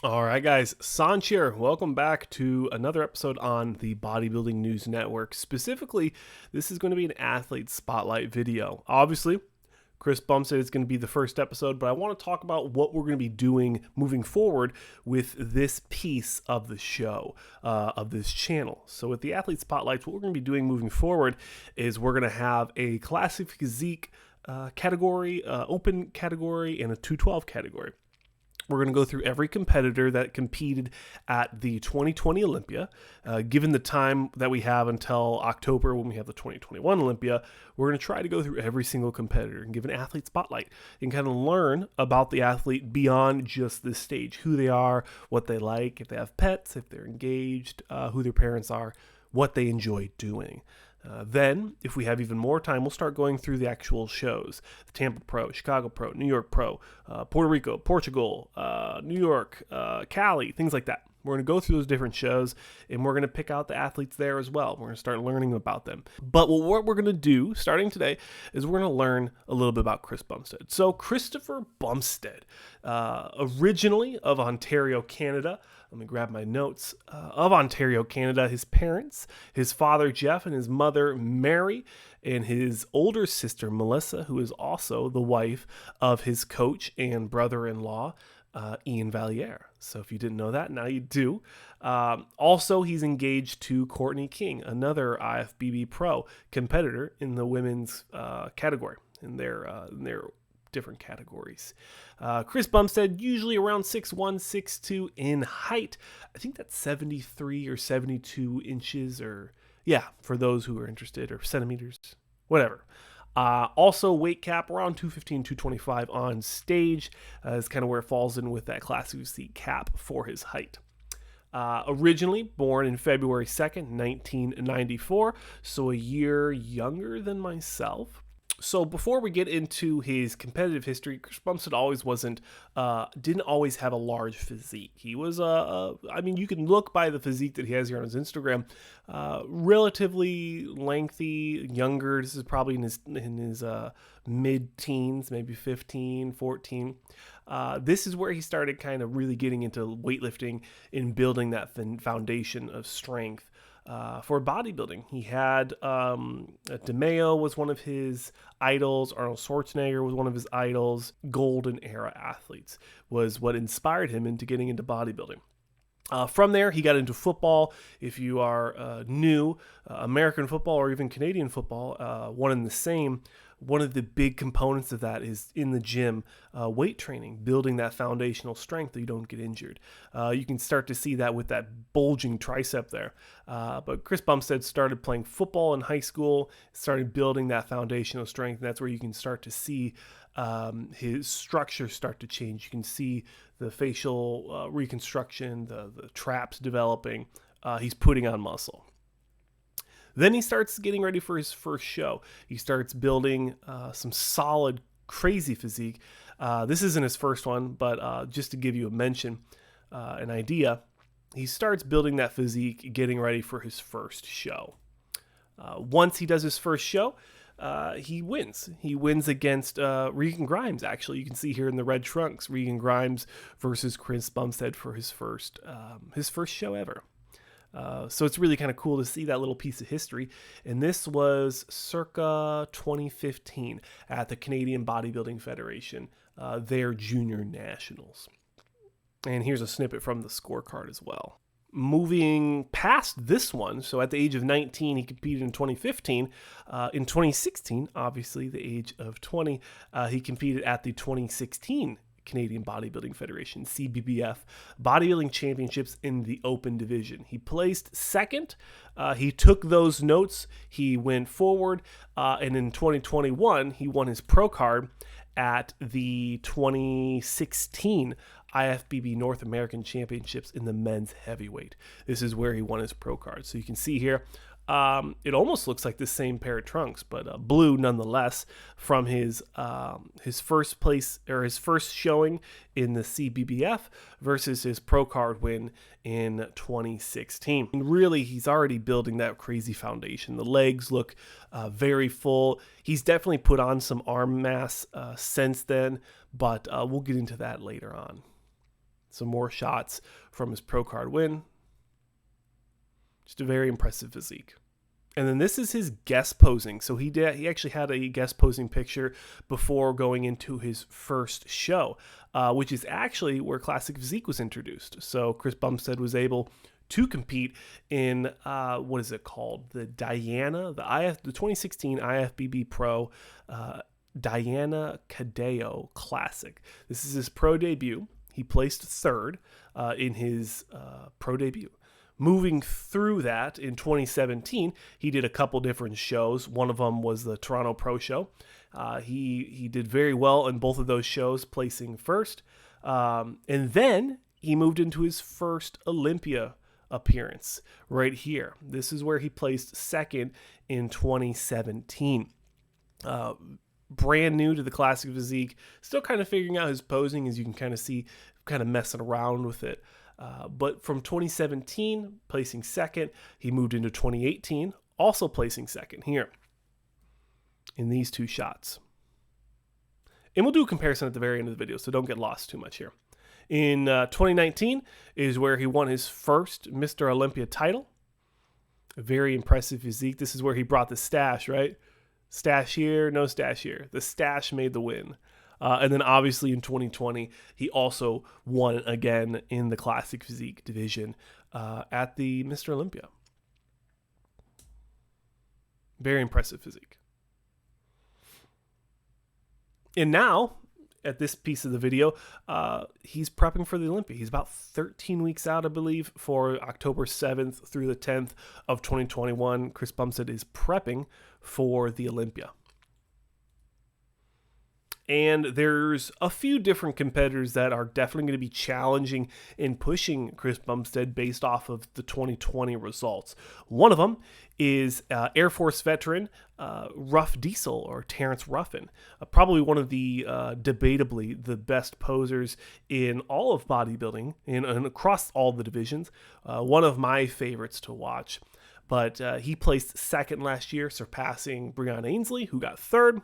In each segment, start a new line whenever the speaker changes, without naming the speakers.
All right, guys, Sanch here. Welcome back to another episode on the Bodybuilding News Network. Specifically, this is going to be an athlete spotlight video. Obviously, Chris Bumstead is going to be the first episode, but I want to talk about what we're going to be doing moving forward with this piece of the show, of this channel. So with the athlete spotlights, what we're going to be doing moving forward is we're going to have a classic physique category, open category, and a 212 category. We're going to go through every competitor that competed at the 2020 Olympia. Given the time that we have until October when we have the 2021 Olympia, we're going to try to go through every single competitor and give an athlete spotlight and kind of learn about the athlete beyond just this stage, who they are, what they like, if they have pets, if they're engaged, who their parents are, what they enjoy doing. Then, if we have even more time, we'll start going through the actual shows. The Tampa Pro, Chicago Pro, New York Pro, Puerto Rico, Portugal, New York, Cali, things like that. We're going to go through those different shows, and we're going to pick out the athletes there as well. We're going to start learning about them. But what we're going to do, starting today, is we're going to learn a little bit about Chris Bumstead. So Christopher Bumstead, originally of Ontario, Canada. Let me grab my notes. Of Ontario, Canada, his parents, his father, Jeff, and his mother, Mary, and his older sister, Melissa, who is also the wife of his coach and brother-in-law, Ian Valliere. So if you didn't know that, now you do. Also, he's engaged to Courtney King, another IFBB pro competitor in the women's category, in their different categories. Chris Bumstead, usually around 6'1", 6'2" in height. I think that's 73 or 72 inches, or yeah, for those who are interested, or centimeters, whatever. Also, weight cap around 215, 225 on stage is kind of where it falls in with that classic physique cap for his height. Originally born in February 2nd, 1994, so a year younger than myself. So before we get into his competitive history, Chris Bumstead didn't always have a large physique. He was, you can look by the physique that he has here on his Instagram, relatively lengthy, younger. This is probably in his mid-teens, maybe 15, 14. This is where he started kind of really getting into weightlifting and building that foundation of strength. For bodybuilding, he had DeMeo was one of his idols. Arnold Schwarzenegger was one of his idols. Golden era athletes was what inspired him into getting into bodybuilding. From there, he got into football. If you are new, American football or even Canadian football, one and the same. One of the big components of that is in the gym, weight training, building that foundational strength so you don't get injured. You can start to see that with that bulging tricep there. But Chris Bumstead started playing football in high school, started building that foundational strength, and that's where you can start to see his structure start to change. You can see the facial reconstruction, the traps developing. He's putting on muscle. Then he starts getting ready for his first show. He starts building some solid, crazy physique. This isn't his first one, but just to give you a mention, an idea, he starts building that physique, getting ready for his first show. Once he does his first show, he wins. He wins against Regan Grimes, actually. You can see here in the red trunks, Regan Grimes versus Chris Bumstead for his first show ever. So it's really kind of cool to see that little piece of history. And this was circa 2015 at the Canadian Bodybuilding Federation, their junior nationals. And here's a snippet from the scorecard as well. Moving past this one, so at the age of 19, he competed in 2015. In 2016, obviously the age of 20, he competed at the 2016 Canadian Bodybuilding Federation, CBBF, Bodybuilding Championships in the open division. He placed second. He took those notes. He went forward. And in 2021, he won his pro card at the 2016 IFBB North American Championships in the men's heavyweight. This is where he won his pro card. So you can see here, it almost looks like the same pair of trunks, but blue nonetheless, from his first place or his first showing in the CBBF versus his pro card win in 2016. And really, he's already building that crazy foundation. The legs look very full. He's definitely put on some arm mass since then, but we'll get into that later on. Some more shots from his pro card win. Just a very impressive physique. And then this is his guest posing. So he actually had a guest posing picture before going into his first show, which is actually where Classic Physique was introduced. So Chris Bumstead was able to compete in what is it called? The Diana, the 2016 IFBB Pro Diana Cadeo Classic. This is his pro debut. He placed third in his pro debut. Moving through that in 2017, he did a couple different shows. One of them was the Toronto Pro Show. He did very well in both of those shows, placing first. And then he moved into his first Olympia appearance right here. This is where he placed second in 2017. Brand new to the Classic Physique, still kind of figuring out his posing, as you can kind of see, kind of messing around with it. But from 2017, placing second, he moved into 2018, also placing second here in these two shots. And we'll do a comparison at the very end of the video, so don't get lost too much here. In 2019 is where he won his first Mr. Olympia title. A very impressive physique. This is where he brought the stash, right? Stash here, no stash here. The stash made the win. And then obviously in 2020, he also won again in the Classic Physique division at the Mr. Olympia. Very impressive physique. And now, at this piece of the video, he's prepping for the Olympia. He's about 13 weeks out, I believe, for October 7th through the 10th of 2021. Chris Bumstead is prepping for the Olympia. And there's a few different competitors that are definitely going to be challenging in pushing Chris Bumstead based off of the 2020 results. One of them is Air Force veteran Rough Diesel, or Terrence Ruffin. Probably one of the debatably the best posers in all of bodybuilding and across all the divisions. One of my favorites to watch. But he placed second last year, surpassing Breon Ainsley, who got third.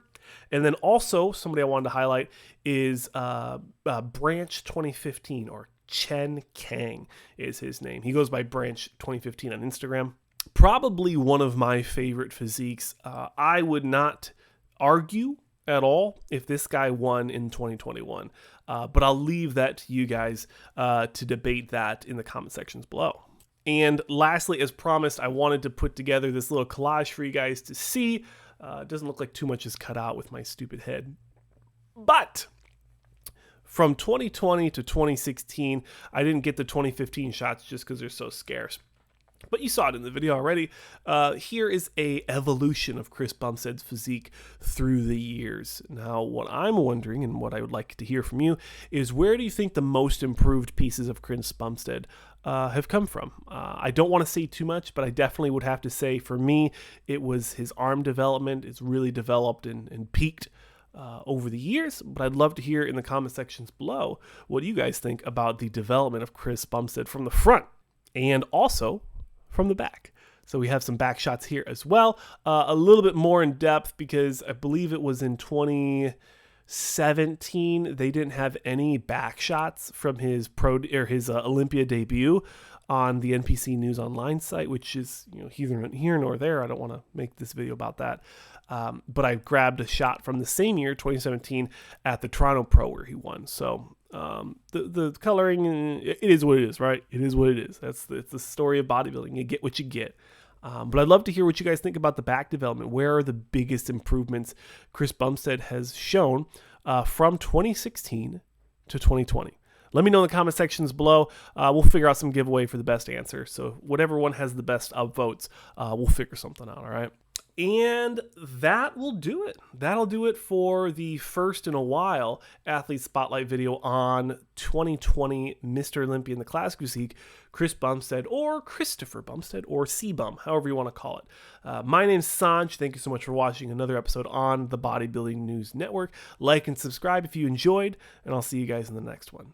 And then also, somebody I wanted to highlight is Branch 2015, or Chen Kang is his name. He goes by Branch 2015 on Instagram. Probably one of my favorite physiques. I would not argue at all if this guy won in 2021. But I'll leave that to you guys to debate that in the comment sections below. And lastly, as promised, I wanted to put together this little collage for you guys to see. It doesn't look like too much is cut out with my stupid head. But from 2020 to 2016, I didn't get the 2015 shots just because they're so scarce. But you saw it in the video already. Here is a evolution of Chris Bumstead's physique through the years. Now, what I'm wondering, and what I would like to hear from you, is where do you think the most improved pieces of Chris Bumstead have come from? I don't want to say too much, but I definitely would have to say, for me, it was his arm development. It's really developed and peaked over the years, but I'd love to hear in the comment sections below what you guys think about the development of Chris Bumstead from the front and also from the back. So we have some back shots here as well, a little bit more in depth because I believe it was in 2017 they didn't have any back shots from his Olympia debut on the NPC News Online site, which is either here nor there. I don't want to make this video about that, but I grabbed a shot from the same year, 2017, at the Toronto Pro where he won. So the coloring, it is what it is, right? It is what it is. It's the story of bodybuilding. You get what you get. But I'd love to hear what you guys think about the back development. Where are the biggest improvements Chris Bumstead has shown from 2016 to 2020? Let me know in the comment sections below. We'll figure out some giveaway for the best answer. So whatever one has the best upvotes, we'll figure something out, all right? And that will do it. That'll do it for the first in a while Athlete Spotlight video on 2020 Mr. Olympia in the Classic Physique, Chris Bumstead, or Christopher Bumstead, or C-Bum, however you want to call it. My name's Sanj. Thank you so much for watching another episode on the Bodybuilding News Network. Like and subscribe if you enjoyed, and I'll see you guys in the next one.